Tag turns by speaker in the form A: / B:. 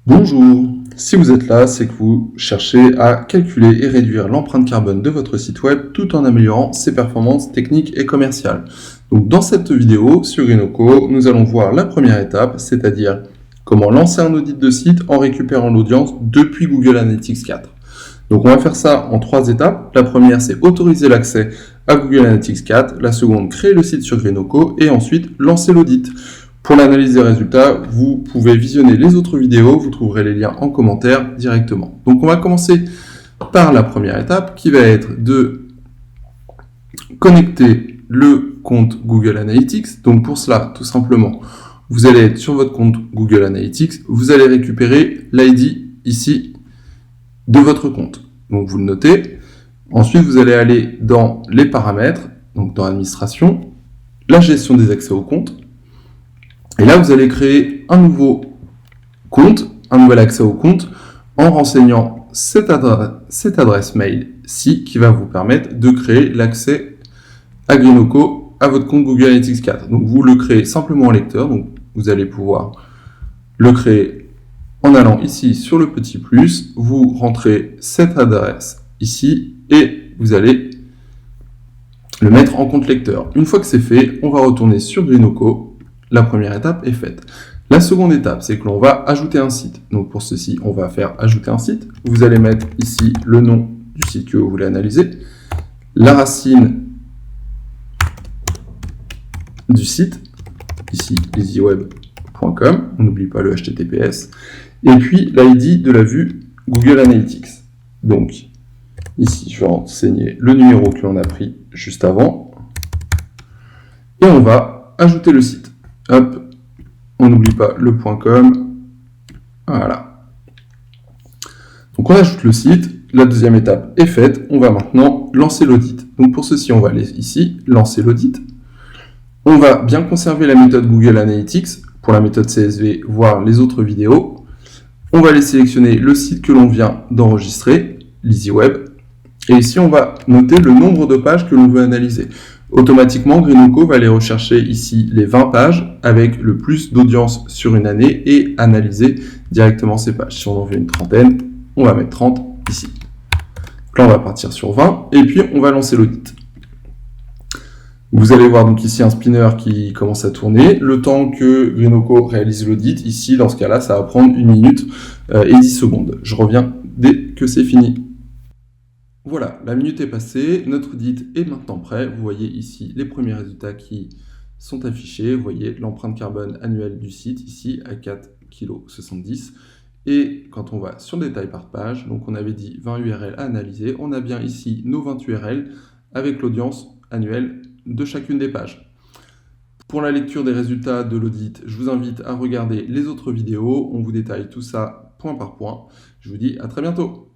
A: Bonjour, si vous êtes là, c'est que vous cherchez à calculer et réduire l'empreinte carbone de votre site web tout en améliorant ses performances techniques et commerciales. Donc dans cette vidéo sur Grenoco, nous allons voir la première étape, c'est-à-dire comment lancer un audit de site en récupérant l'audience depuis Google Analytics 4. Donc on va faire ça en 3 étapes. La première, c'est autoriser l'accès à Google Analytics 4. La seconde, créer le site sur Grenoco et ensuite lancer l'audit. Pour l'analyse des résultats, vous pouvez visionner les autres vidéos, vous trouverez les liens en commentaire directement. Donc on va commencer par la première étape qui va être de connecter le compte Google Analytics. Donc pour cela, tout simplement, vous allez être sur votre compte Google Analytics, vous allez récupérer l'ID ici de votre compte. Donc vous le notez. Ensuite, vous allez aller dans les paramètres, donc dans l'administration, la gestion des accès au compte. Et là, vous allez créer un nouveau compte, un nouvel accès au compte, en renseignant cette adresse mail-ci qui va vous permettre de créer l'accès à Grenoco à votre compte Google Analytics 4. Donc, vous le créez simplement en lecteur. Donc, vous allez pouvoir le créer en allant ici sur le petit plus. Vous rentrez cette adresse ici et vous allez le mettre en compte lecteur. Une fois que c'est fait, on va retourner sur Grenoco. La première étape est faite. La seconde étape, c'est que l'on va ajouter un site. Donc pour ceci, on va faire ajouter un site. Vous allez mettre ici le nom du site que vous voulez analyser, la racine du site, ici easyweb.com, on n'oublie pas le HTTPS, et puis l'ID de la vue Google Analytics. Donc ici, je vais renseigner le numéro que l'on a pris juste avant, et on va ajouter le site. Hop, on n'oublie pas le .com, voilà. Donc on ajoute le site, la deuxième étape est faite, on va maintenant lancer l'audit. Donc pour ceci, on va aller ici, lancer l'audit. On va bien conserver la méthode Google Analytics pour la méthode CSV, voir les autres vidéos. On va aller sélectionner le site que l'on vient d'enregistrer, l'EasyWeb. Et ici, on va noter le nombre de pages que l'on veut analyser. Automatiquement, Grenoco va aller rechercher ici les 20 pages avec le plus d'audience sur une année et analyser directement ces pages. Si on en veut une trentaine, on va mettre 30 ici. Donc là, on va partir sur 20 et puis on va lancer l'audit. Vous allez voir donc ici un spinner qui commence à tourner. Le temps que Grenoco réalise l'audit, ici, dans ce cas-là, ça va prendre 1 minute et 10 secondes. Je reviens dès que c'est fini. Voilà, la minute est passée, notre audit est maintenant prêt. Vous voyez ici les premiers résultats qui sont affichés. Vous voyez l'empreinte carbone annuelle du site ici à 4,70 kg. Et quand on va sur détail par page, donc on avait dit 20 URL à analyser, on a bien ici nos 20 URL avec l'audience annuelle de chacune des pages. Pour la lecture des résultats de l'audit, je vous invite à regarder les autres vidéos. On vous détaille tout ça point par point. Je vous dis à très bientôt.